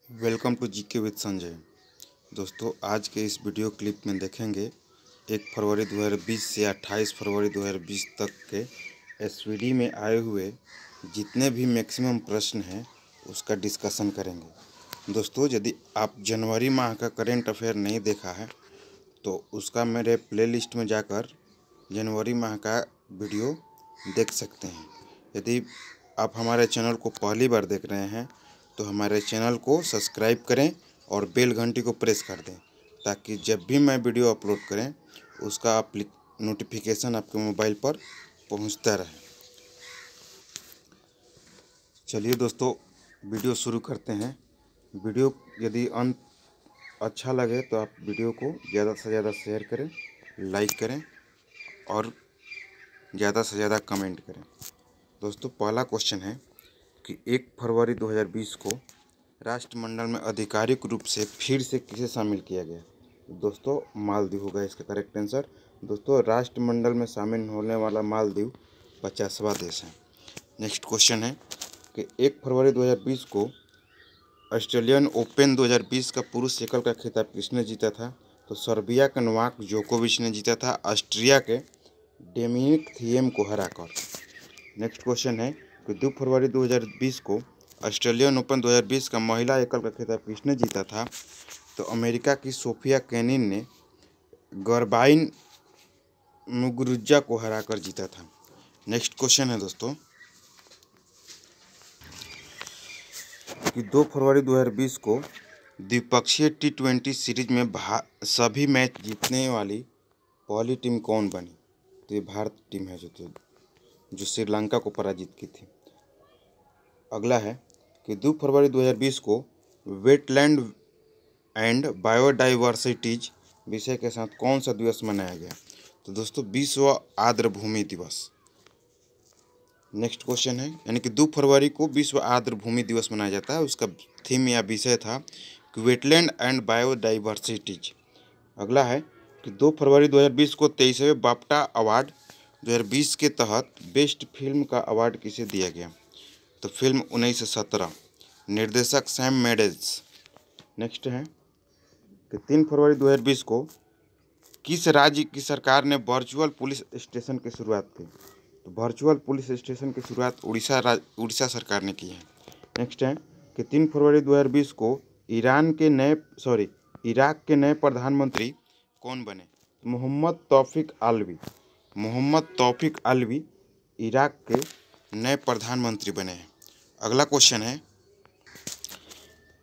Welcome to GK with Sanjay. दोस्तों, आज के इस वीडियो क्लिप में देखेंगे 1 फरवरी 2020 से 28 फरवरी 2020 तक के एसवीडी में आए हुए जितने भी मैक्सिमम प्रश्न हैं उसका डिस्कशन करेंगे। दोस्तों, यदि आप जनवरी माह का करेंट अफेयर नहीं देखा है तो उसका मेरे प्लेलिस्ट में जाकर जनवरी माह का वीडियो देख सकते हैं। यदि आप हमारे चैनल को पहली बार देख रहे हैं तो हमारे चैनल को सब्सक्राइब करें और बेल घंटी को प्रेस कर दें ताकि जब भी मैं वीडियो अपलोड करें उसका नोटिफिकेशन आपके मोबाइल पर पहुंचता रहे। चलिए दोस्तों, वीडियो शुरू करते हैं। वीडियो यदि अंत अच्छा लगे तो आप वीडियो को ज़्यादा से ज़्यादा शेयर करें, लाइक करें और ज़्यादा से ज़्यादा कमेंट करें। दोस्तों, पहला क्वेश्चन है कि 1 फरवरी 2020 को राष्ट्रमंडल में आधिकारिक रूप से फिर से किसे शामिल किया गया? दोस्तों, मालदीव होगा इसका करेक्ट आंसर। दोस्तों, राष्ट्रमंडल में शामिल होने वाला मालदीव 50वां देश है। नेक्स्ट क्वेश्चन है कि 1 फरवरी 2020 को ऑस्ट्रेलियन ओपन 2020 का पुरुष एकल का खिताब किसने जीता था? तो सर्बिया के नोवाक जोकोविच ने जीता था ऑस्ट्रिया के डोमिनिक थिएम को हराकर। नेक्स्ट क्वेश्चन है कि 2 फरवरी 2020 को ऑस्ट्रेलियन ओपन 2020 का महिला एकल का खिताब किसने जीता था? तो अमेरिका की सोफिया केनिन ने गर्बाइन मुगुरुजा को हराकर जीता था। नेक्स्ट क्वेश्चन है दोस्तों कि 2 फरवरी 2020 को द्विपक्षीय T20 सीरीज में सभी मैच जीतने वाली पहली टीम कौन बनी? तो ये भारत टीम है जो श्रीलंका को पराजित की थी। अगला है कि 2 फरवरी 2020 को वेटलैंड एंड बायोडाइवर्सिटीज विषय के साथ कौन सा दिवस मनाया गया? तो दोस्तों, विश्व आर्द्र भूमि दिवस। नेक्स्ट क्वेश्चन है यानी कि 2 फरवरी को विश्व आर्द्र भूमि दिवस मनाया जाता है। उसका थीम या विषय था कि वेटलैंड एंड बायोडाइवर्सिटीज। अगला है कि 2 फरवरी 2020 को 23वें बाफ्टा अवार्ड 2020 के तहत बेस्ट फिल्म का अवार्ड किसे दिया गया? तो फिल्म 1917, निर्देशक सैम मेंडेस। नेक्स्ट है कि 3 फरवरी 2020 को किस राज्य की सरकार ने वर्चुअल पुलिस स्टेशन की शुरुआत की? तो वर्चुअल पुलिस स्टेशन की शुरुआत उड़ीसा सरकार ने की है। नेक्स्ट है कि 3 फरवरी 2020 को इराक के नए प्रधानमंत्री कौन बने? मोहम्मद तौफीक अलवी इराक के नए प्रधानमंत्री बने हैं। अगला क्वेश्चन है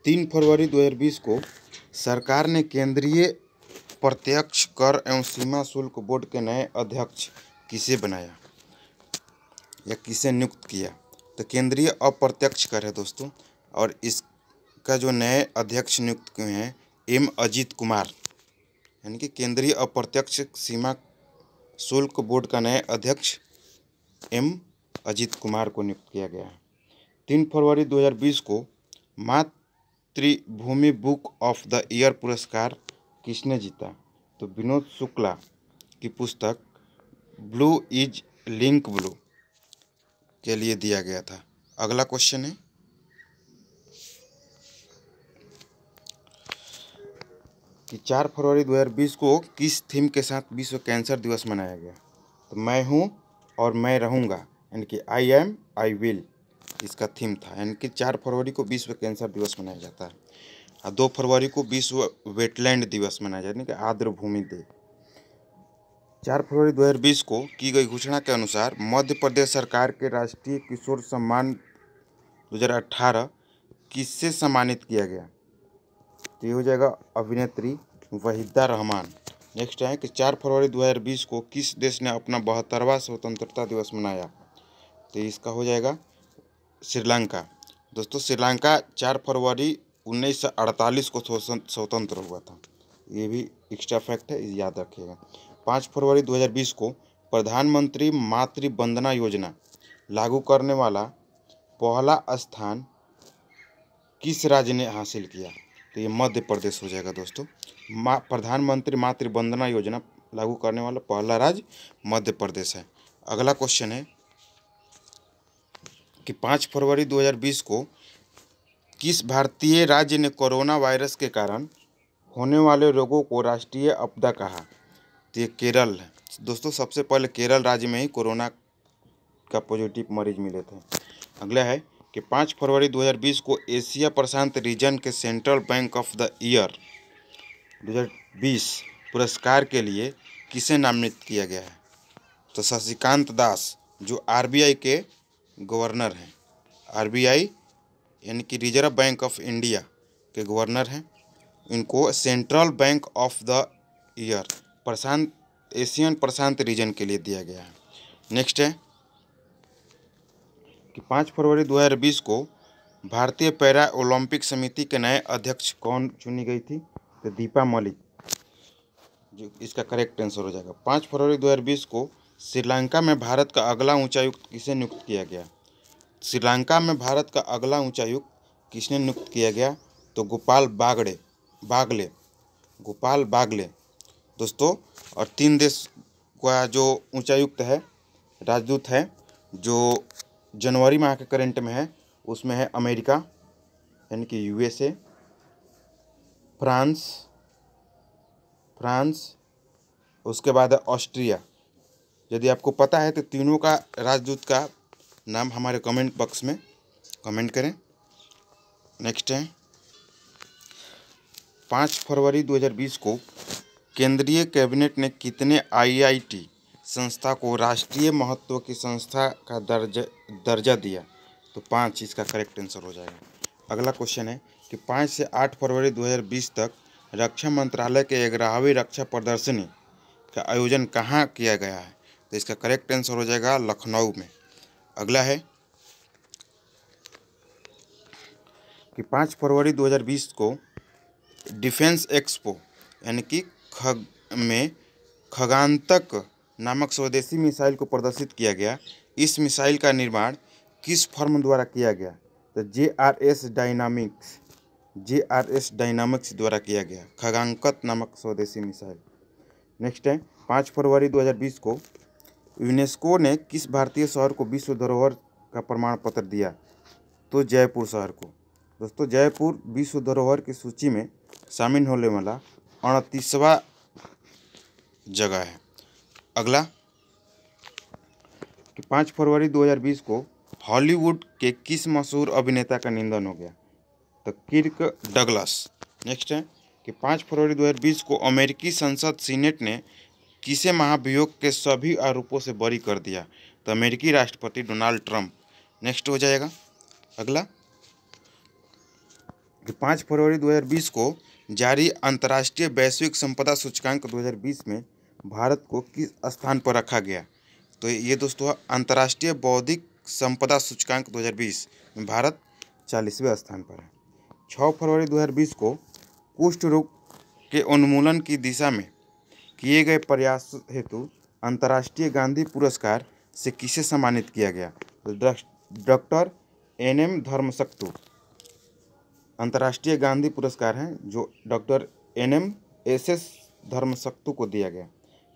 3 फरवरी 2020 को सरकार ने केंद्रीय प्रत्यक्ष कर एवं सीमा शुल्क बोर्ड के नए अध्यक्ष किसे बनाया या किसे नियुक्त किया? तो केंद्रीय अप्रत्यक्ष कर है दोस्तों, और इसका जो नए अध्यक्ष नियुक्त किए हैं एम अजीत कुमार, यानी कि केंद्रीय अप्रत्यक्ष सीमा शुल्क बोर्ड का नए अध्यक्ष एम अजीत कुमार को नियुक्त किया गया है। 3 फरवरी 2020 को मातृभूमि बुक ऑफ द ईयर पुरस्कार किसने जीता? तो विनोद शुक्ला की पुस्तक ब्लू इज लिंक ब्लू के लिए दिया गया था। अगला क्वेश्चन है कि 4 फरवरी 2020 को किस थीम के साथ विश्व कैंसर दिवस मनाया गया? तो मैं हूँ और मैं रहूँगा, यानी कि आई एम आई विल इसका थीम था। यानी कि 4 फरवरी को विश्व कैंसर दिवस मनाया जाता है और 2 फरवरी को विश्व वेटलैंड दिवस मनाया जाता है, यानी कि आर्द्र भूमि दिवस। 4 फरवरी 2020 को की गई घोषणा के अनुसार मध्य प्रदेश सरकार के राष्ट्रीय किशोर सम्मान 2018 किससे सम्मानित किया गया? तो ये हो जाएगा अभिनेत्री वहीदा रहमान। नेक्स्ट है कि 4 फरवरी 2020 को किस देश ने अपना 72वां स्वतंत्रता दिवस मनाया? तो इसका हो जाएगा श्रीलंका। दोस्तों, श्रीलंका 4 फरवरी 1948 को स्वतंत्र हुआ था। ये भी एक्स्ट्रा फैक्ट है, याद रखिएगा। 5 फरवरी 2020 को प्रधानमंत्री मातृ वंदना योजना लागू करने वाला पहला स्थान किस राज्य ने हासिल किया? तो ये मध्य प्रदेश हो जाएगा दोस्तों। प्रधानमंत्री मातृ वंदना योजना लागू करने वाला पहला राज्य मध्य प्रदेश है। अगला क्वेश्चन है कि 5 फरवरी 2020 को किस भारतीय राज्य ने कोरोना वायरस के कारण होने वाले रोगों को राष्ट्रीय आपदा कहा? तो ये केरल है दोस्तों। सबसे पहले केरल राज्य में ही कोरोना का पॉजिटिव मरीज मिले थे। अगला है कि 5 फरवरी 2020 को एशिया प्रशांत रीजन के central bank of the year 2020 पुरस्कार के लिए किसे नामित किया गया है? तो शशिकांत दास, जो आरबीआई के गवर्नर हैं। आरबीआई यानी कि रिजर्व बैंक ऑफ इंडिया के गवर्नर हैं। इनको central bank of the year Asian प्रशांत रीजन के लिए दिया गया है। नेक्स्ट है कि 5 फरवरी 2020 को भारतीय पैरा ओलंपिक समिति के नए अध्यक्ष कौन चुनी गई थी? तो दीपा मलिक, जो इसका करेक्ट आंसर हो जाएगा। 5 फरवरी 2020 को श्रीलंका में भारत का अगला उच्चायुक्त किसे नियुक्त किया गया? श्रीलंका में भारत का अगला उच्चायुक्त किसने नियुक्त किया गया? तो गोपाल बागले दोस्तों। और 3 देश का जो उच्चायुक्त है, राजदूत है, जो जनवरी माह के करंट में है, उसमें है अमेरिका यानी कि यूएसए, फ्रांस, उसके बाद है ऑस्ट्रिया। यदि आपको पता है तो तीनों का राजदूत का नाम हमारे कमेंट बॉक्स में कमेंट करें। नेक्स्ट है 5 फरवरी 2020 को केंद्रीय कैबिनेट ने कितने आईआईटी संस्था को राष्ट्रीय महत्व की संस्था का दर्जा दिया? तो 5 इसका करेक्ट आंसर हो जाएगा। अगला क्वेश्चन है कि 5 से 8 फरवरी 2020 तक रक्षा मंत्रालय के 11वीं रक्षा प्रदर्शनी का आयोजन कहाँ किया गया है? तो इसका करेक्ट आंसर हो जाएगा लखनऊ में। अगला है कि 5 फरवरी 2020 को डिफेंस एक्सपो यानी कि खगानतक नामक स्वदेशी मिसाइल को प्रदर्शित किया गया। इस मिसाइल का निर्माण किस फर्म द्वारा किया गया? तो जेआरएस डायनामिक्स द्वारा किया गया, खगानतक नामक स्वदेशी मिसाइल। नेक्स्ट है 5 फरवरी 2020 को यूनेस्को ने किस भारतीय शहर को विश्व धरोहर का प्रमाण पत्र दिया? तो जयपुर शहर को। दोस्तों जयपुर विश्व धरोहर की सूची में शामिल होने वाला 38वां जगह है। अगला कि 5 फरवरी 2020 को हॉलीवुड के किस मशहूर अभिनेता का निधन हो गया? तो किर्क डगलस। नेक्स्ट है कि 5 फरवरी 2020 को अमेरिकी संसद सीनेट ने किसे महाभियोग के सभी आरोपों से बरी कर दिया? तो अमेरिकी राष्ट्रपति डोनाल्ड ट्रंप। नेक्स्ट हो जाएगा। अगला कि 5 फरवरी 2020 को जारी अंतर्राष्ट्रीय वैश्विक संपदा सूचकांक 2020 में भारत को किस स्थान पर रखा गया? तो ये दोस्तों अंतर्राष्ट्रीय बौद्धिक संपदा सूचकांक 2020 में भारत 40वें स्थान पर है। 6 फरवरी 2020 को कुष्ठ रोग के उन्मूलन की दिशा में किए गए प्रयास हेतु अंतर्राष्ट्रीय गांधी पुरस्कार से किसे सम्मानित किया गया? तो डॉक्टर एनएम धर्मशक्तु अंतर्राष्ट्रीय गांधी पुरस्कार हैं, जो डॉक्टर एनएम एसएस धर्मशक्तु को दिया गया।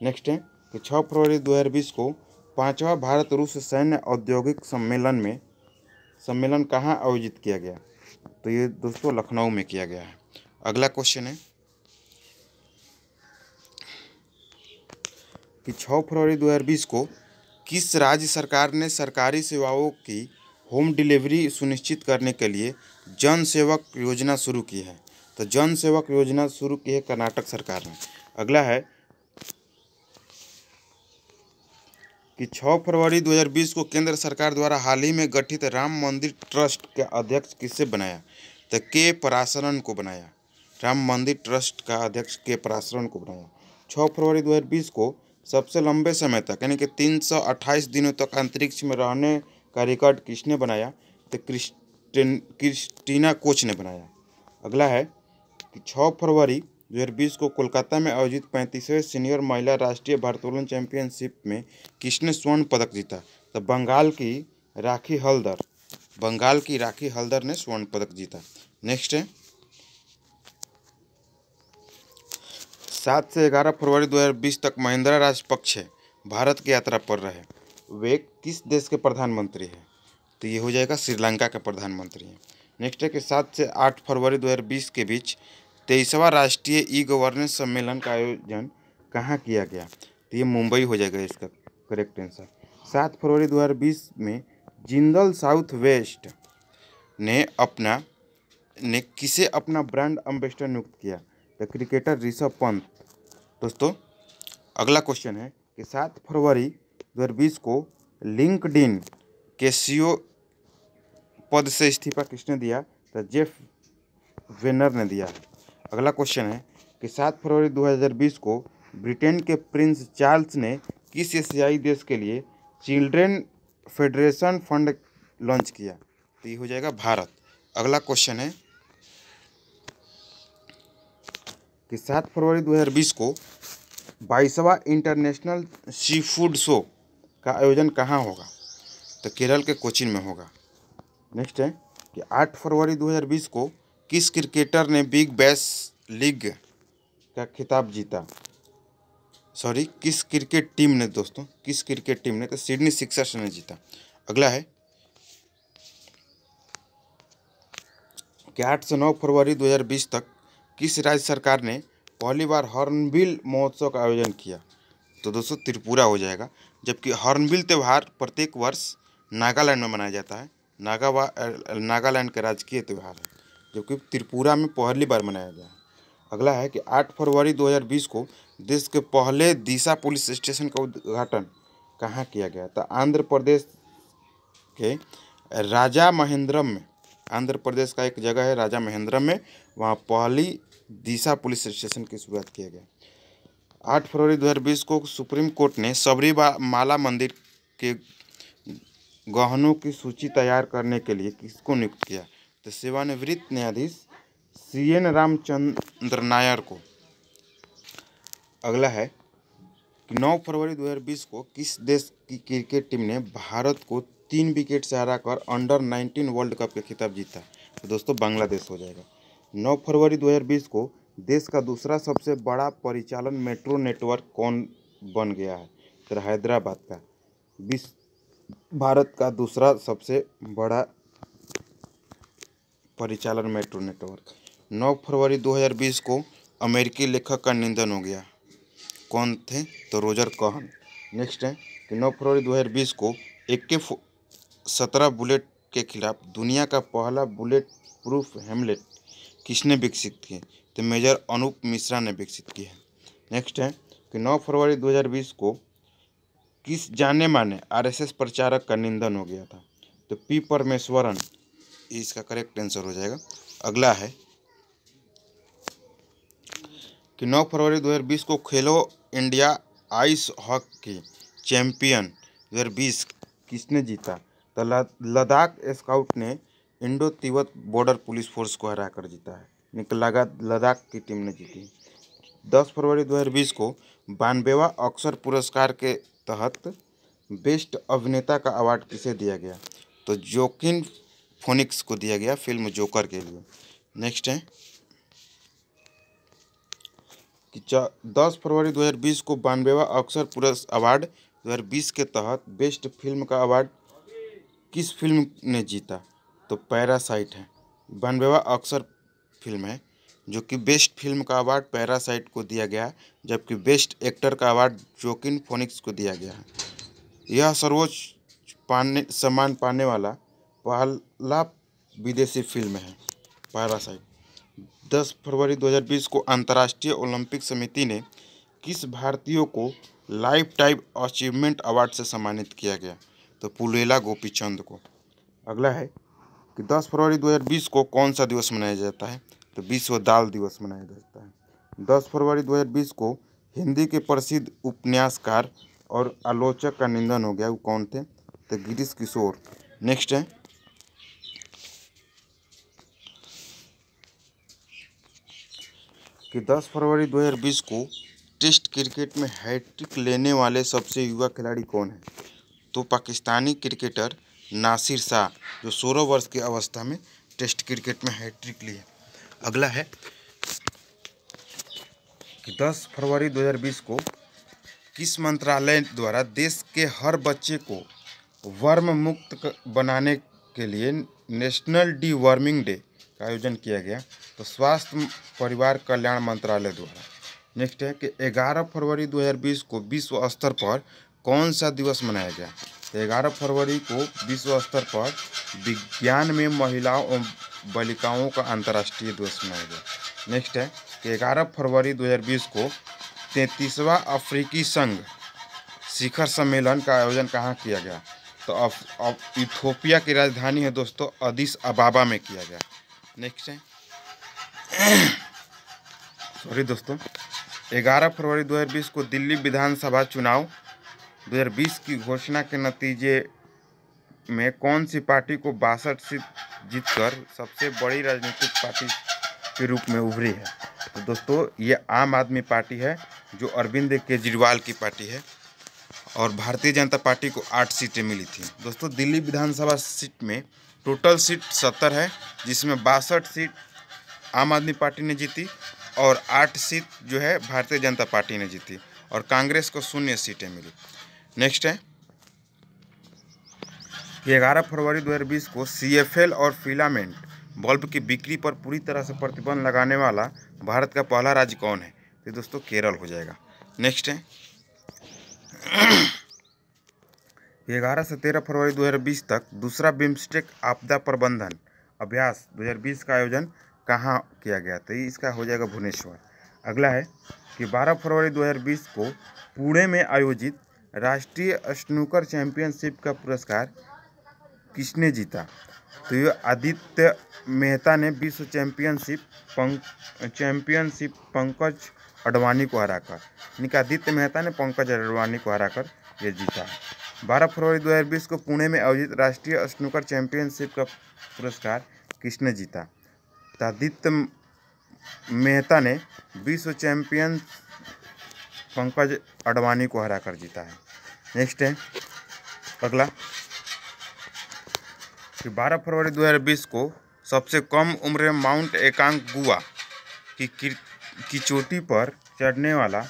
नेक्स्ट है कि 6 फरवरी 2020 को 5वां भारत रूस सैन्य औद्योगिक सम्मेलन कहाँ आयोजित किया गया? तो ये दोस्तों लखनऊ में किया गया है। अगला क्वेश्चन है कि 6 फरवरी 2020 को किस राज्य सरकार ने सरकारी सेवाओं की होम डिलीवरी सुनिश्चित करने के लिए जन सेवक योजना शुरू की है? तो जन सेवक योजना शुरू की है कर्नाटक सरकार ने। अगला है कि 6 फरवरी 2020 को केंद्र सरकार द्वारा हाल ही में गठित राम मंदिर ट्रस्ट के अध्यक्ष किसे बनाया? तो के पराशरन को बनाया। राम मंदिर ट्रस्ट का अध्यक्ष के पराशरन को बनाया। 6 फरवरी 2020 को सबसे लंबे समय तक यानी कि 328 दिनों तक अंतरिक्ष में रहने का रिकॉर्ड किसने बनाया? तो क्रिस्टीना कोच ने बनाया। अगला है कि 6 फरवरी 2020 को कोलकाता में आयोजित 35वें सीनियर महिला राष्ट्रीय भारोत्तोलन चैंपियनशिप में किसने स्वर्ण पदक जीता? तो बंगाल की राखी हल्दर ने स्वर्ण पदक जीता। नेक्स्ट है 7 से 11 फरवरी 2020 तक महिंद्रा राजपक्षे भारत की यात्रा पर रहे। वे किस देश के प्रधानमंत्री हैं? तो ये हो जाएगा श्रीलंका के प्रधानमंत्री हैं। नेक्स्ट है कि 7 से 8 फरवरी 2020 के बीच 23वां राष्ट्रीय ई गवर्नेंस सम्मेलन का आयोजन कहाँ किया गया? तो ये मुंबई हो जाएगा इसका करेक्ट आंसर। 7 फरवरी 2020 में जिंदल साउथ वेस्ट ने किसे अपना ब्रांड एम्बेसडर नियुक्त किया? तो क्रिकेटर ऋषभ पंत। दोस्तों अगला क्वेश्चन है कि 7 फरवरी 2020 को लिंक्डइन के सीईओ पद से इस्तीफा किसने दिया? तो जेफ वेनर ने दिया है। अगला क्वेश्चन है कि 7 फरवरी 2020 को ब्रिटेन के प्रिंस चार्ल्स ने किस एशियाई देश के लिए चिल्ड्रेन फेडरेशन फंड लॉन्च किया? तो ये हो जाएगा भारत। अगला क्वेश्चन है कि 7 फरवरी 2020 को 22वां इंटरनेशनल सी फूड शो का आयोजन कहाँ होगा? तो केरल के कोचीन में होगा। नेक्स्ट है कि 8 फरवरी 2020 को किस क्रिकेटर ने बिग बैश लीग का खिताब जीता? किस क्रिकेट टीम ने दोस्तों, किस क्रिकेट टीम ने? तो सिडनी सिक्सर्स ने जीता। अगला है कि 8 से 9 फरवरी 2020 तक किस राज्य सरकार ने पहली बार हॉर्नबिल महोत्सव का आयोजन किया? तो दोस्तों त्रिपुरा हो जाएगा। जबकि हॉर्नबिल त्यौहार प्रत्येक वर्ष नागालैंड में मनाया जाता है। नागालैंड का राजकीय त्यौहार है, जबकि त्रिपुरा में पहली बार मनाया गया। अगला है कि 8 फरवरी 2020 को देश के पहले दिशा पुलिस स्टेशन का उद्घाटन कहाँ किया गया? तो आंध्र प्रदेश के राजा महेंद्रम में, आंध्र प्रदेश का एक जगह है राजा महेंद्रम में, वहाँ पहली दिशा पुलिस स्टेशन की शुरुआत किया गया। 8 फरवरी 2020 को सुप्रीम कोर्ट ने सबरीमाला मंदिर के गहनों की सूची तैयार करने के लिए किसको नियुक्त किया? तो सेवानिवृत्त न्यायाधीश CN रामचंद्र नायर को। अगला है कि 9 फरवरी 2020 को किस देश की क्रिकेट टीम ने भारत को 3 विकेट से हराकर अंडर 19 वर्ल्ड कप का खिताब जीता? तो दोस्तों बांग्लादेश हो जाएगा। 9 फरवरी 2020 को देश का दूसरा सबसे बड़ा परिचालन मेट्रो नेटवर्क कौन बन गया है? तो हैदराबाद का। भारत का दूसरा सबसे बड़ा परिचालन मेट्रो नेटवर्क। 9 फरवरी 2020 को अमेरिकी लेखक का निधन हो गया। कौन थे? तो रोजर कहन। नेक्स्ट है कि 9 फरवरी 2020 को AK-17 बुलेट के खिलाफ दुनिया का पहला बुलेट प्रूफ हेमलेट किसने विकसित किए? तो मेजर अनूप मिश्रा ने विकसित किया है। नेक्स्ट है कि 9 फरवरी 2020 को किस जाने माने RSS प्रचारक का निधन हो गया था? तो P परमेश्वरन इसका करेक्ट आंसर हो जाएगा। अगला है कि 9 फरवरी 2020 को खेलो इंडिया आइस हॉकी चैंपियन 2020 किसने जीता? तो लद्दाख स्काउट ने Indo Tibet border police force को हराकर जीता है। लद्दाख की टीम ने जीती। 10 फरवरी 2020 को 92वां ऑस्कर पुरस्कार के तहत बेस्ट अभिनेता का अवार्ड किसे दिया गया? तो जोकिन फोनिक्स को दिया गया फिल्म जोकर के लिए। नेक्स्ट है कि 10 फरवरी 2020 को 92वां ऑस्कर पुरस्कार अवार्ड 2020 के तहत बेस्ट फिल्म का अवार्ड किस फिल्म ने जीता? तो पैरासाइट है। 92वां ऑस्कर फिल्म है जो कि बेस्ट फिल्म का अवार्ड पैरासाइट को दिया गया, जबकि बेस्ट एक्टर का अवार्ड जोकिन फोनिक्स को दिया गया है। यह सर्वोच्च सम्मान पाने वाला पहला विदेशी फिल्म है पैरासाइट। 10 फरवरी 2020 को अंतर्राष्ट्रीय ओलंपिक समिति ने किस भारतीय को लाइफ टाइम अचीवमेंट अवार्ड से सम्मानित किया गया? तो पुलेला गोपीचंद को। अगला है कि 10 फरवरी 2020 को कौन सा दिवस मनाया जाता है? तो विश्व दाल दिवस मनाया जाता है। 10 फरवरी 2020 को हिंदी के प्रसिद्ध उपन्यासकार और आलोचक का निधन हो गया। वो कौन थे? तो गिरीश किशोर। नेक्स्ट है कि 10 फरवरी 2020 को टेस्ट क्रिकेट में हैट्रिक लेने वाले सबसे युवा खिलाड़ी कौन है? तो पाकिस्तानी क्रिकेटर नासिर शाह, जो 16 वर्ष की अवस्था में टेस्ट क्रिकेट में हैट्रिक लिए। अगला है कि 10 फरवरी 2020 को किस मंत्रालय द्वारा देश के हर बच्चे को वर्म मुक्त बनाने के लिए नेशनल डी वर्मिंग डे का आयोजन किया गया? तो स्वास्थ्य परिवार कल्याण मंत्रालय द्वारा। नेक्स्ट है कि 11 फरवरी 2020 को विश्व स्तर पर कौन सा दिवस मनाया गया? तो 11 फरवरी को विश्व स्तर पर विज्ञान में महिलाओं और बालिकाओं का अंतर्राष्ट्रीय दिवस मनाया गया। नेक्स्ट है कि 11 फरवरी 2020 को 33वां अफ्रीकी संघ शिखर सम्मेलन का आयोजन कहाँ किया गया? तो अब इथोपिया की राजधानी है दोस्तों अदिस अबाबा में किया गया। नेक्स्ट है सॉरी दोस्तों, 11 फरवरी 2020 को दिल्ली विधानसभा चुनाव 2020 की घोषणा के नतीजे में कौन सी पार्टी को 62 सीट जीतकर सबसे बड़ी राजनीतिक पार्टी के रूप में उभरी है? तो दोस्तों ये आम आदमी पार्टी है जो अरविंद केजरीवाल की पार्टी है और भारतीय जनता पार्टी को 8 सीटें मिली थी। दोस्तों दिल्ली विधानसभा सीट में टोटल सीट 70 है, जिसमें 62 सीट आम आदमी पार्टी ने जीती और 8 सीट जो है भारतीय जनता पार्टी ने जीती और कांग्रेस को 0 सीटें मिली। नेक्स्ट है कि 11 फरवरी 2020 को CFL और फिलामेंट बल्ब की बिक्री पर पूरी तरह से प्रतिबंध लगाने वाला भारत का पहला राज्य कौन है? तो दोस्तों केरल हो जाएगा। नेक्स्ट है 11 से 13 फरवरी 2020 तक दूसरा बिम्स्टेक आपदा प्रबंधन अभ्यास 2020 का आयोजन कहाँ किया गया? तो इसका हो जाएगा भुवनेश्वर। अगला है कि 12 फरवरी 2020 को पुणे में आयोजित राष्ट्रीय स्नूकर चैंपियनशिप का पुरस्कार किसने जीता? तो ये आदित्य मेहता ने विश्व चैंपियनशिप पंकज अडवाणी को हराकर, यानी कि आदित्य मेहता ने पंकज अडवाणी को हराकर ये जीता है। 12 फरवरी 2020 को पुणे में आयोजित राष्ट्रीय स्नूकर चैंपियनशिप का पुरस्कार किसने जीता? तो आदित्य मेहता ने विश्व चैंपियन पंकज अडवाणी को हराकर जीता है। नेक्स्ट है अगला कि 12 फरवरी 2020 को सबसे कम उम्र में माउंट एकांगुआ की चोटी पर चढ़ने वाला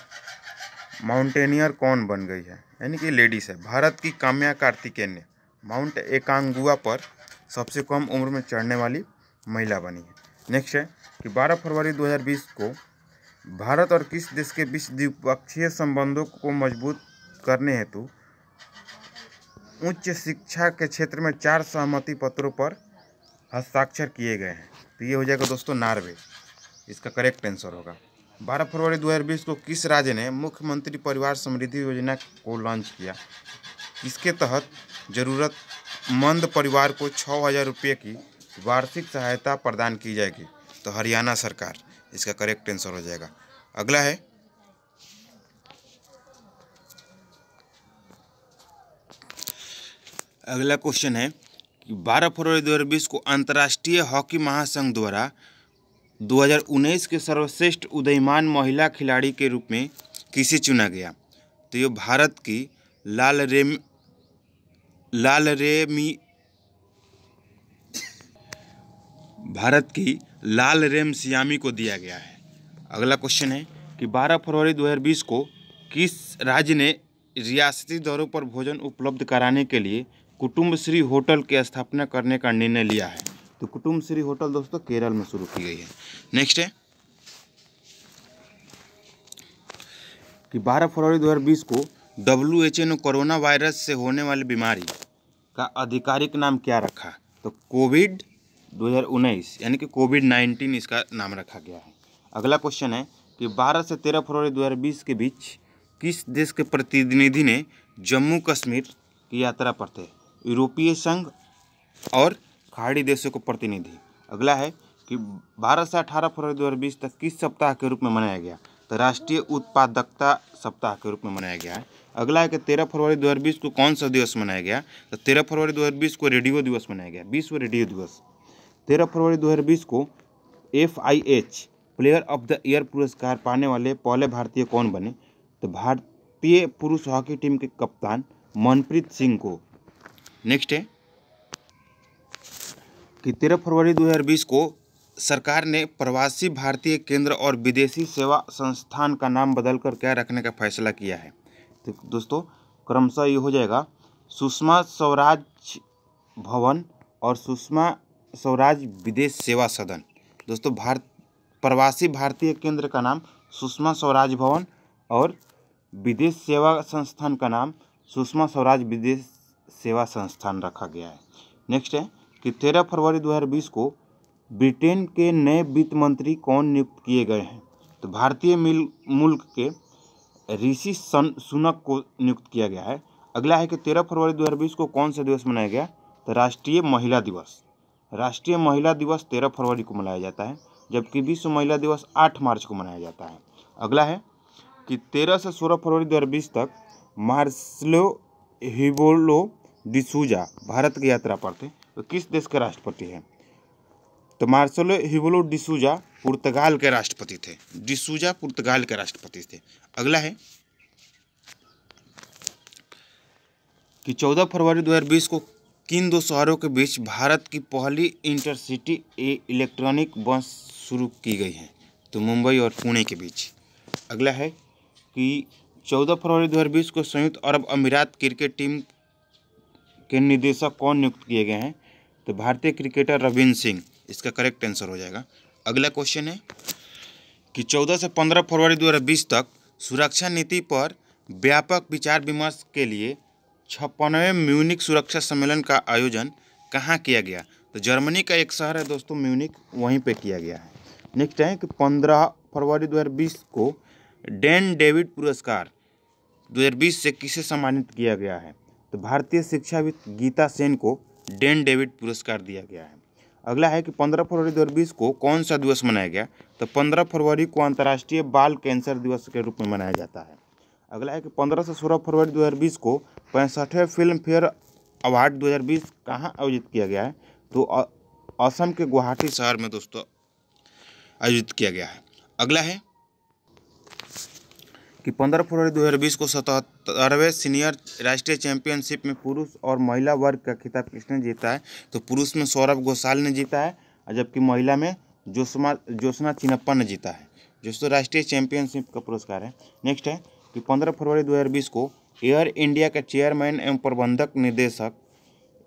माउंटेनियर कौन बन गई है? यानी कि लेडीज़ है। भारत की काम्या कार्तिकेयन ने माउंट एकांगुआ पर सबसे कम उम्र में चढ़ने वाली महिला बनी है। नेक्स्ट है कि 12 फरवरी 2020 को भारत और किस देश के बीच द्विपक्षीय संबंधों को मजबूत करने हेतु उच्च शिक्षा के क्षेत्र में 4 सहमति पत्रों पर हस्ताक्षर किए गए हैं? तो ये हो जाएगा दोस्तों नॉर्वे, इसका करेक्ट आंसर होगा। 12 फरवरी 2020 को किस राज्य ने मुख्यमंत्री परिवार समृद्धि योजना को लॉन्च किया? इसके तहत ज़रूरतमंद परिवार को 6,000 रुपये की वार्षिक सहायता प्रदान की जाएगी? तो हरियाणा सरकार, इसका करेक्ट आंसर हो जाएगा। अगला है अगला क्वेश्चन है कि 12 फरवरी 2020 को अंतर्राष्ट्रीय हॉकी महासंघ द्वारा 2019 के सर्वश्रेष्ठ उदीयमान महिला खिलाड़ी के रूप में किसे चुना गया? तो ये भारत की लालरेम सियामी को दिया गया है। अगला क्वेश्चन है कि 12 फरवरी 2020 को किस राज्य ने रियासती दौरों पर भोजन उपलब्ध कराने के लिए कुटुम्बश्री होटल की स्थापना करने का निर्णय लिया है? तो कुटुम्बश्री होटल दोस्तों केरल में शुरू की गई है। नेक्स्ट है कि 12 फरवरी 2020 को WHO ने कोरोना वायरस से होने वाली बीमारी का आधिकारिक नाम क्या रखा? तो कोविड 2019 यानी कि कोविड-19 इसका नाम रखा गया है। अगला क्वेश्चन है कि 12 से 13 फरवरी 2020 के बीच किस देश के प्रतिनिधि ने जम्मू कश्मीर की यात्रा पर थे? यूरोपीय संघ और खाड़ी देशों को प्रतिनिधि। अगला है कि 12 से 18 फरवरी 2020 तक किस सप्ताह के रूप में मनाया गया? तो राष्ट्रीय उत्पादकता सप्ताह के रूप में मनाया गया है। अगला है कि 13 फरवरी 2020 को कौन सा दिवस मनाया गया? तो 13 फरवरी 2020 को रेडियो दिवस मनाया गया, विश्व रेडियो दिवस। 13 फरवरी 2020 को FIH player of the year पुरस्कार पाने वाले पहले भारतीय कौन बने? तो भारतीय पुरुष हॉकी टीम के कप्तान मनप्रीत सिंह को। नेक्स्ट है कि 13 फरवरी 2020 को सरकार ने प्रवासी भारतीय केंद्र और विदेशी सेवा संस्थान का नाम बदलकर क्या रखने का फैसला किया है? तो दोस्तों क्रमशः ये हो जाएगा सुषमा स्वराज भवन और सुषमा स्वराज विदेश सेवा सदन। दोस्तों प्रवासी भारतीय केंद्र का नाम सुषमा स्वराज भवन और विदेश सेवा संस्थान का नाम सुषमा स्वराज विदेश सेवा संस्थान रखा गया है। नेक्स्ट है कि 13 फरवरी 2020 को ब्रिटेन के नए वित्त मंत्री कौन नियुक्त किए गए हैं? तो भारतीय मुल्क के ऋषि सुनक को नियुक्त किया गया है। अगला है कि 13 फरवरी 2020 को कौन सा दिवस मनाया गया? तो राष्ट्रीय महिला दिवस। राष्ट्रीय महिला दिवस 13 फरवरी को मनाया जाता है, जबकि विश्व महिला दिवस 8 मार्च को मनाया जाता है। अगला है कि 13 से 16 फरवरी 2020 तक मार्सेलो हिबोलो डिसूजा भारत की यात्रा पर थे। तो किस देश के राष्ट्रपति हैं? तो मार्सेलो हिबोलो डिसूजा पुर्तगाल के राष्ट्रपति थे। डिसूजा पुर्तगाल के राष्ट्रपति थे। अगला है कि 14 फरवरी 2020 को किन दो शहरों के बीच भारत की पहली इंटरसिटी इलेक्ट्रॉनिक बस शुरू की गई है? तो मुंबई और पुणे के बीच। अगला है कि 14 फरवरी 2020 को संयुक्त अरब अमीरात क्रिकेट टीम के निदेशक कौन नियुक्त किए गए हैं? तो भारतीय क्रिकेटर रविंद्र सिंह इसका करेक्ट आंसर हो जाएगा। अगला क्वेश्चन है कि 14 से 15 फरवरी 2020 तक सुरक्षा नीति पर व्यापक विचार विमर्श के लिए 56वें म्यूनिक सुरक्षा सम्मेलन का आयोजन कहाँ किया गया? तो जर्मनी का एक शहर है दोस्तों म्यूनिक, वहीं पे किया गया है। नेक्स्ट है कि 15 फरवरी 2020 को डैन डेविड पुरस्कार 2020 से किसे सम्मानित किया गया है? तो भारतीय शिक्षाविद गीता सेन को डैन डेविड पुरस्कार दिया गया है। अगला है कि 15 फरवरी 2020 को कौन सा दिवस मनाया गया? तो 15 फरवरी को अंतर्राष्ट्रीय बाल कैंसर दिवस के रूप में मनाया जाता है। अगला है कि 15 से 16 फरवरी 2020 को 65वें फिल्म फेयर अवार्ड 2020 कहाँ आयोजित किया गया है? तो असम के गुवाहाटी शहर में दोस्तों आयोजित किया गया है। अगला है कि 15 फरवरी 2020 को 77वें सीनियर राष्ट्रीय चैंपियनशिप में पुरुष और महिला वर्ग का खिताब किसने जीता है? तो पुरुष में सौरभ घोषाल ने जीता है, जबकि महिला में ज्योत्सना चिन्नप्पा ने जीता है। जो राष्ट्रीय चैंपियनशिप का पुरस्कार है। नेक्स्ट है कि 15 फरवरी 2020 को एयर इंडिया के चेयरमैन एवं प्रबंधक निदेशक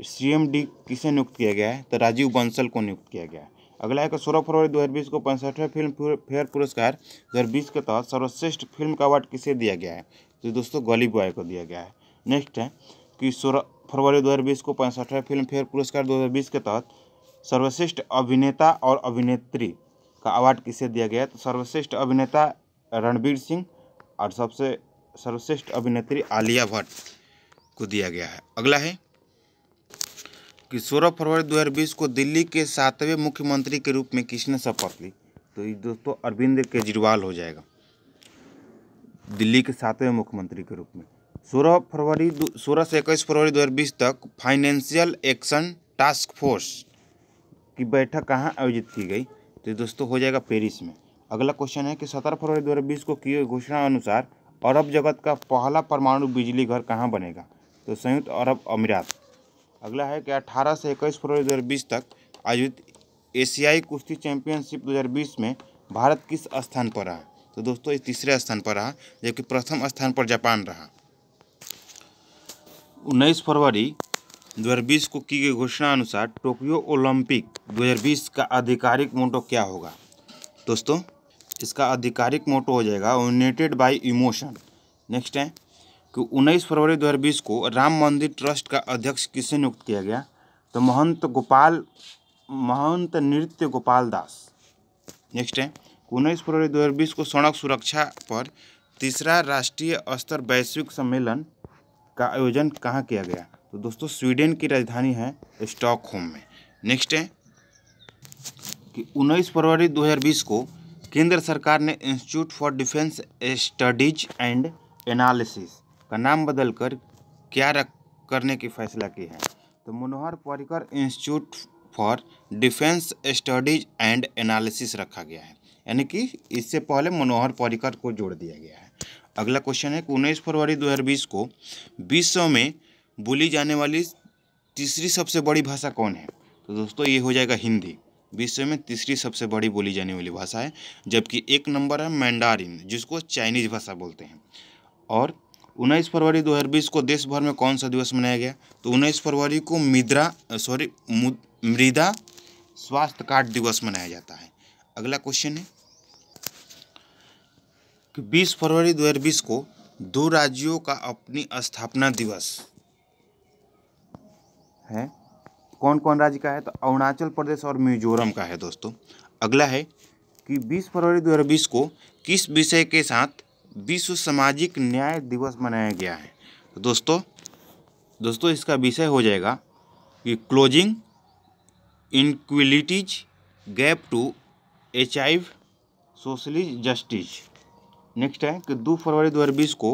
CMD किसे नियुक्त किया गया है? तो राजीव बंसल को नियुक्त किया गया है। अगला है कि 16 फरवरी 2020 को 65वें फिल्म फेयर पुरस्कार 2020 के तहत सर्वश्रेष्ठ फिल्म का अवार्ड किसे दिया गया है? तो दोस्तों गली बॉय को दिया गया है। नेक्स्ट है कि 16 फरवरी 2020 को 65वें फिल्म फेयर पुरस्कार 2020 के तहत सर्वश्रेष्ठ अभिनेता और अभिनेत्री का अवार्ड किसे दिया गया है? तो सर्वश्रेष्ठ अभिनेता रणवीर सिंह और सबसे सर्वश्रेष्ठ अभिनेत्री आलिया भट्ट को दिया गया है। अगला है कि 16 फरवरी 2020 को दिल्ली के 7वें मुख्यमंत्री के रूप में किसने शपथ ली? तो ये दोस्तों अरविंद केजरीवाल हो जाएगा दिल्ली के 7वें मुख्यमंत्री के रूप में। 16 से 21 फरवरी 2020 तक फाइनेंशियल एक्शन टास्क फोर्स की बैठक कहाँ आयोजित की गई? तो दोस्तों हो जाएगा पेरिस में। अगला क्वेश्चन है कि 17 फरवरी 2020 को की गई घोषणा अनुसार अरब जगत का पहला परमाणु बिजली घर कहाँ बनेगा? तो संयुक्त अरब अमीरात। अगला है कि 18 से 21 फरवरी 2020 तक आयोजित एशियाई कुश्ती चैंपियनशिप 2020 में भारत किस स्थान पर रहा? तो दोस्तों इस तीसरे स्थान पर रहा, जबकि प्रथम स्थान पर जापान रहा। 19 फरवरी 2020 को की गई घोषणा अनुसार टोक्यो ओलंपिक 2020 का आधिकारिक मोटो क्या होगा? दोस्तों इसका आधिकारिक मोटो हो जाएगा यूनाइटेड बाय इमोशन। नेक्स्ट है कि 19 फरवरी 2020 को राम मंदिर ट्रस्ट का अध्यक्ष किसे नियुक्त किया गया? तो महंत नृत्य गोपाल दास। नेक्स्ट है 19 फरवरी 2020 को सड़क सुरक्षा पर तीसरा राष्ट्रीय स्तर वैश्विक सम्मेलन का आयोजन कहाँ किया गया? तो दोस्तों स्वीडन की राजधानी है स्टॉकहोम में। नेक्स्ट है कि 19 फरवरी 2020 को केंद्र सरकार ने institute for Defence Studies and analysis का नाम बदलकर क्या करने की फैसला की है? तो Manohar Parrikar Institute for Defence Studies and Analysis रखा गया है, यानी कि इससे पहले मनोहर पर्रिकर को जोड़ दिया गया है। अगला क्वेश्चन है कि 19 फरवरी 2020 को विश्व में बोली जाने वाली तीसरी सबसे बड़ी भाषा कौन है? तो दोस्तों ये हो जाएगा हिंदी। विश्व में तीसरी सबसे बड़ी बोली जाने वाली भाषा है, जबकि एक नंबर है मैंडारिन जिसको चाइनीज भाषा बोलते हैं। और 19 फरवरी 2020 को देश भर में कौन सा दिवस मनाया गया? तो 19 फरवरी को मृदा स्वास्थ्य कार्ड दिवस मनाया जाता है? अगला क्वेश्चन है कि 20 फरवरी 2020 को दो राज्यों का अपनी स्थापना दिवस है। कौन कौन राज्य का है? तो अरुणाचल प्रदेश और मिजोरम का है दोस्तों। अगला है कि 20 फरवरी 2020 को किस विषय के साथ विश्व सामाजिक न्याय दिवस मनाया गया है? तो दोस्तों इसका विषय हो जाएगा कि closing inequalities gap to achieve socialist justice. Next है कि 2 फरवरी 2020 को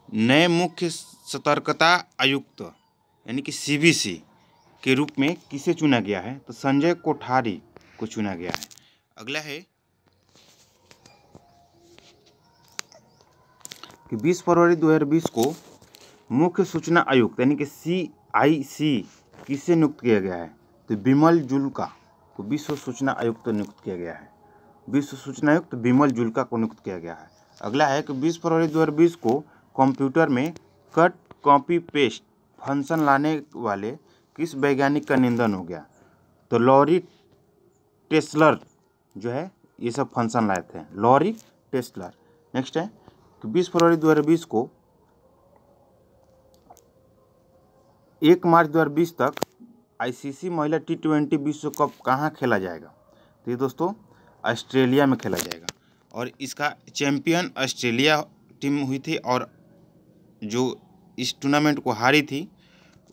नए मुख्य सतर्कता आयुक्त यानी कि CBC के रूप में किसे चुना गया है? तो संजय कोठारी को चुना गया है। अगला है कि 20 फरवरी 2020 को मुख्य सूचना आयुक्त यानी कि CIC किसे नियुक्त किया गया है? तो बिमल जुल्का को विश्व सूचना आयुक्त नियुक्त किया गया है। विश्व सूचना आयुक्त बिमल जुल्का को नियुक्त किया गया है। अगला है कि 20 फरवरी 2020 को कंप्यूटर में कट कॉपी पेस्ट फंक्शन लाने वाले किस वैज्ञानिक का निधन हो गया? तो लॉरी टेस्लर जो है ये सब फंक्शन लाए थे, लॉरी टेस्लर। नेक्स्ट है कि 20 फरवरी 2020 को 1 मार्च 2020 तक ICC महिला T20 विश्व कप कहाँ खेला जाएगा? तो ये दोस्तों ऑस्ट्रेलिया में खेला जाएगा और इसका चैंपियन ऑस्ट्रेलिया टीम हुई थी और जो इस टूर्नामेंट को हारी थी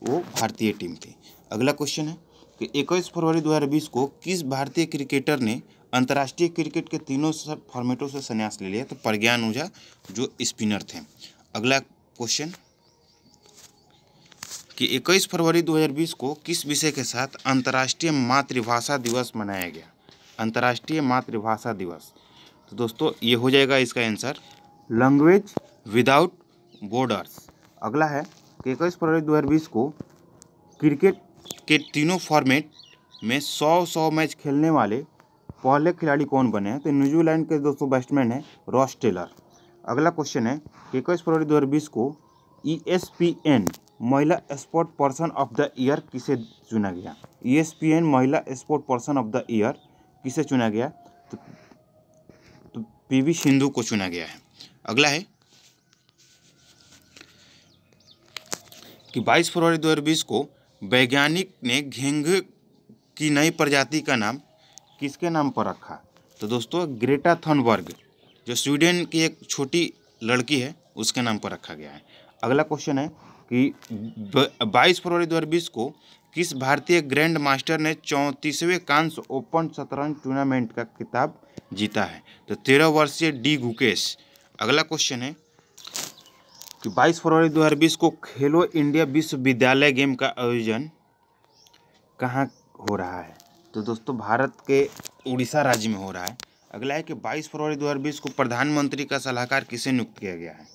वो भारतीय टीम थी। अगला क्वेश्चन है कि 21 फरवरी 2020 को किस भारतीय क्रिकेटर ने अंतर्राष्ट्रीय क्रिकेट के तीनों फॉर्मेटों से संन्यास ले लिया? तो प्रज्ञान ओझा जो स्पिनर थे। अगला क्वेश्चन कि 21 फरवरी 2020 को किस विषय के साथ अंतर्राष्ट्रीय मातृभाषा दिवस मनाया गया? अंतर्राष्ट्रीय मातृभाषा दिवस। तो दोस्तों ये हो जाएगा इसका आंसर लैंग्वेज विदाउट बॉर्डर्स। अगला है कि 21 फरवरी 2020 को क्रिकेट के तीनों फॉर्मेट में 100 मैच खेलने वाले पहले खिलाड़ी कौन बने हैं? तो न्यूजीलैंड के दोस्तों बैट्समैन है रॉस टेलर। अगला क्वेश्चन है कि 21 फरवरी 2020 को ESPN महिला sport person of the year किसे चुना गया? ESPN महिला sport person of the year किसे चुना गया? तो PV सिंधु को चुना गया है। अगला है कि 22 फरवरी 2020 को वैज्ञानिक ने घेंघे की नई प्रजाति का नाम किसके नाम पर रखा? तो दोस्तों ग्रेटा थनबर्ग जो स्वीडन की एक छोटी लड़की है उसके नाम पर रखा गया है। अगला क्वेश्चन है कि 22 फरवरी 2020 को किस भारतीय ग्रैंड मास्टर ने 34वें कांस्य ओपन शतरंज टूर्नामेंट का खिताब जीता है? तो 13 वर्षीय डी गुकेश। अगला क्वेश्चन है कि 22 फरवरी 2020 को खेलो इंडिया विश्वविद्यालय गेम का आयोजन कहाँ हो रहा है? तो दोस्तों भारत के उड़ीसा राज्य में हो रहा है। अगला है कि 22 फरवरी 2020 को प्रधानमंत्री का सलाहकार किसे नियुक्त किया गया है?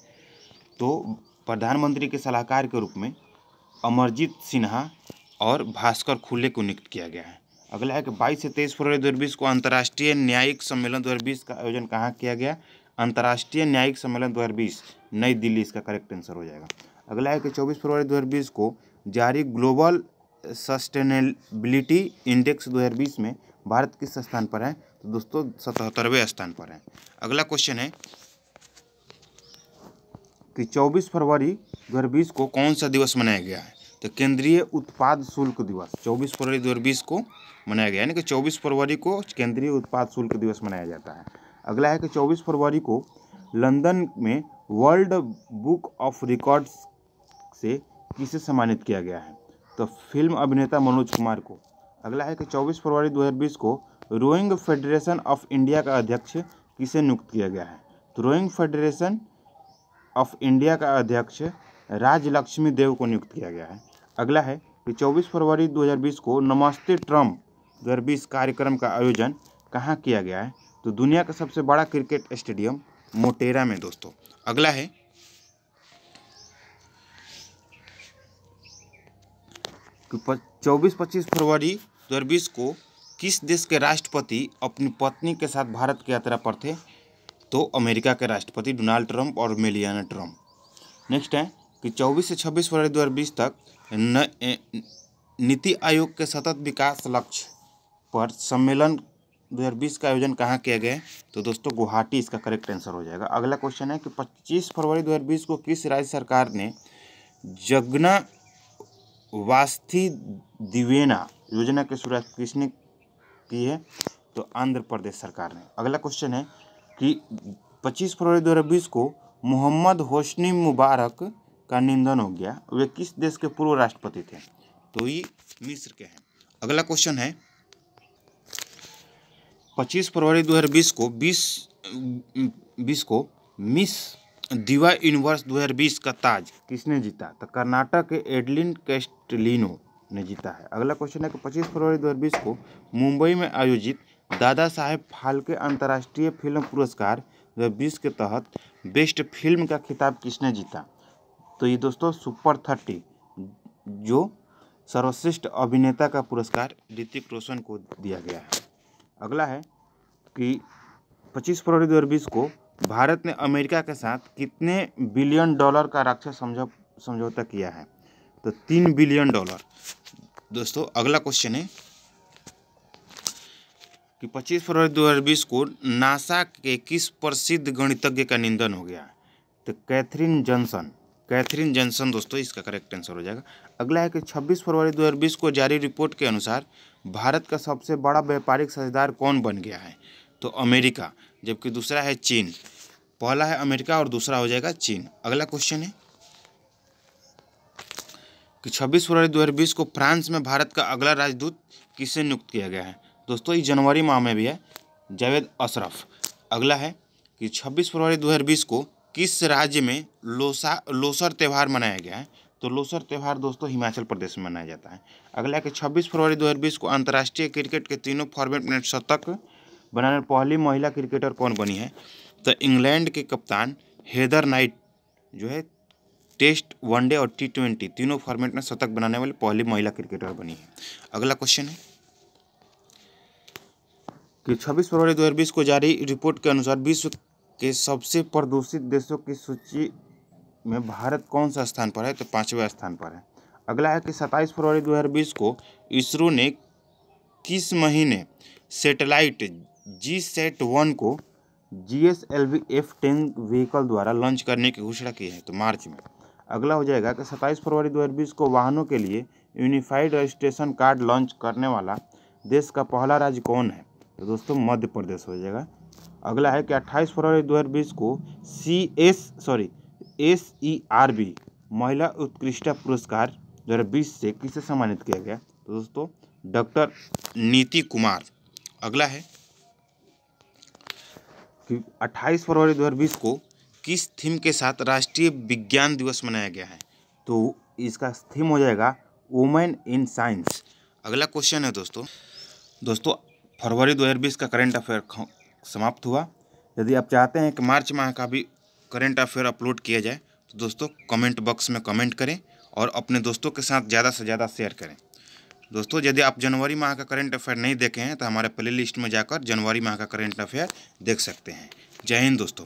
तो प्रधानमंत्री के सलाहकार के रूप में अमरजीत सिन्हा और भास्कर खुले को नियुक्त किया गया है। अगला है कि 22 से 23 फरवरी 2020 को अंतर्राष्ट्रीय न्यायिक सम्मेलन 2020 का आयोजन कहाँ किया गया? अंतर्राष्ट्रीय न्यायिक सम्मेलन 2020 नई दिल्ली इसका करेक्ट आंसर हो जाएगा। अगला है कि 24 फरवरी 2020 को जारी ग्लोबल सस्टेनेबिलिटी इंडेक्स 2020 में भारत किस स्थान पर है? तो दोस्तों 77वें स्थान पर है। अगला क्वेश्चन है कि 24 फरवरी 2020 को कौन सा दिवस मनाया गया है? तो केंद्रीय उत्पाद शुल्क दिवस 24 फरवरी 2020 को मनाया गया है, यानी कि 24 फरवरी को केंद्रीय उत्पाद शुल्क दिवस मनाया जाता है। अगला है कि 24 फरवरी को लंदन में वर्ल्ड बुक ऑफ रिकॉर्ड्स से किसे सम्मानित किया गया है? तो फिल्म अभिनेता मनोज कुमार को। अगला है कि 24 फरवरी 2020 को रोइंग फेडरेशन ऑफ इंडिया का अध्यक्ष किसे नियुक्त किया गया है? तो रोइंग फेडरेशन ऑफ इंडिया का अध्यक्ष राजलक्ष्मी देव को नियुक्त किया गया है। अगला है कि 24 फरवरी 2020 को नमस्ते ट्रम्प 2020 कार्यक्रम का आयोजन कहाँ किया गया है? तो दुनिया का सबसे बड़ा क्रिकेट स्टेडियम मोटेरा में दोस्तों। अगला है कि 24-25 फरवरी 2020 को किस देश के राष्ट्रपति अपनी पत्नी के साथ भारत की यात्रा पर थे? तो अमेरिका के राष्ट्रपति डोनाल्ड ट्रंप और मेलियाना ट्रंप। नेक्स्ट है कि 24 से 26 फरवरी 2020 तक नीति आयोग के सतत विकास लक्ष्य पर सम्मेलन 2020 का आयोजन कहाँ किया गया है? तो दोस्तों गुवाहाटी इसका करेक्ट आंसर हो जाएगा। अगला क्वेश्चन है कि 25 फरवरी 2020 को किस राज्य सरकार ने जगना वास्थी दिवेना योजना की शुरुआत किसने की है? तो आंध्र प्रदेश सरकार ने। अगला क्वेश्चन है कि 25 फरवरी 2020 को मोहम्मद होस्नी मुबारक का निधन हो गया, वे किस देश के पूर्व राष्ट्रपति थे? तो ये मिस्र के हैं। अगला क्वेश्चन है 25 फरवरी 2020 को मिस दिवा यूनिवर्स 2020 का ताज किसने जीता? तो कर्नाटक के एडलिन कैस्टलिनो ने जीता है। अगला क्वेश्चन है कि 25 फरवरी 2020 को मुंबई में आयोजित दादा साहेब फाल्के अंतर्राष्ट्रीय फिल्म पुरस्कार 2020 के तहत बेस्ट फिल्म का खिताब किसने जीता? तो ये दोस्तों सुपर 30 जो सर्वश्रेष्ठ अभिनेता का पुरस्कार ऋतिक रोशन को दिया गया है। अगला है कि 25 फरवरी 2020 को भारत ने अमेरिका के साथ कितने बिलियन डॉलर का रक्षा समझौता किया है? तो $3 बिलियन। दोस्तों अगला क्वेश्चन है कि 25 फरवरी 2020 को नासा के किस प्रसिद्ध गणितज्ञ का निधन हो गया? तो कैथरीन जॉनसन दोस्तों इसका करेक्ट आंसर हो जाएगा। अगला है कि 26 फरवरी 2020 को जारी रिपोर्ट के अनुसार भारत का सबसे बड़ा व्यापारिक साझेदार कौन बन गया है? तो अमेरिका, जबकि दूसरा है चीन। पहला है अमेरिका और दूसरा हो जाएगा चीन। अगला क्वेश्चन है कि 26 फरवरी 2020 को फ्रांस में भारत का अगला राजदूत किसे नियुक्त किया गया है? दोस्तों ये जनवरी माह में भी है, जावेद अशरफ। अगला है कि 26 फरवरी 2020 को किस राज्य में लोसर त्यौहार मनाया गया है? तो लोसर त्यौहार दोस्तों हिमाचल प्रदेश में मनाया जाता है। अगला है कि 26 फरवरी 2020 को अंतर्राष्ट्रीय क्रिकेट के तीनों फॉर्मेट में शतक बनाने पहली महिला क्रिकेटर कौन बनी है? तो इंग्लैंड के कप्तान हेदर नाइट जो है टेस्ट, वनडे और T20 तीनों फॉर्मेट में शतक बनाने वाली पहली महिला क्रिकेटर बनी है। अगला क्वेश्चन है कि 26 फरवरी 2020 को जारी रिपोर्ट के अनुसार विश्व के सबसे प्रदूषित देशों की सूची में भारत कौन सा स्थान पर है? तो 5वें स्थान पर है। अगला है कि 27 फरवरी 2020 को इसरो ने किस महीने सैटेलाइट GSAT-1 को GSLV F-10 व्हीकल द्वारा लॉन्च करने की घोषणा की है? तो मार्च में। अगला हो जाएगा कि 27 फरवरी 2020 को वाहनों के लिए यूनिफाइड रजिस्ट्रेशन कार्ड लॉन्च करने वाला देश का पहला राज्य कौन है? तो दोस्तों मध्य प्रदेश हो जाएगा। अगला है कि 28 फरवरी 2020 को SERB महिला उत्कृष्टता पुरस्कार 2020 से किसे सम्मानित किया गया? तो दोस्तों डॉक्टर नीति कुमार। अगला है कि 28 फरवरी 2020 को किस थीम के साथ राष्ट्रीय विज्ञान दिवस मनाया गया है? तो इसका थीम हो जाएगा वुमेन इन साइंस। अगला क्वेश्चन है दोस्तों फरवरी 2020 का करंट अफेयर समाप्त हुआ। यदि आप चाहते हैं कि मार्च माह का भी करंट अफेयर अपलोड किया जाए तो दोस्तों कमेंट बॉक्स में कमेंट करें और अपने दोस्तों के साथ ज़्यादा से ज़्यादा शेयर करें। दोस्तों यदि आप जनवरी माह का करंट अफेयर नहीं देखे हैं तो हमारे प्ले लिस्ट में जाकर जनवरी माह का करंट अफेयर देख सकते हैं। जय हिंद दोस्तों।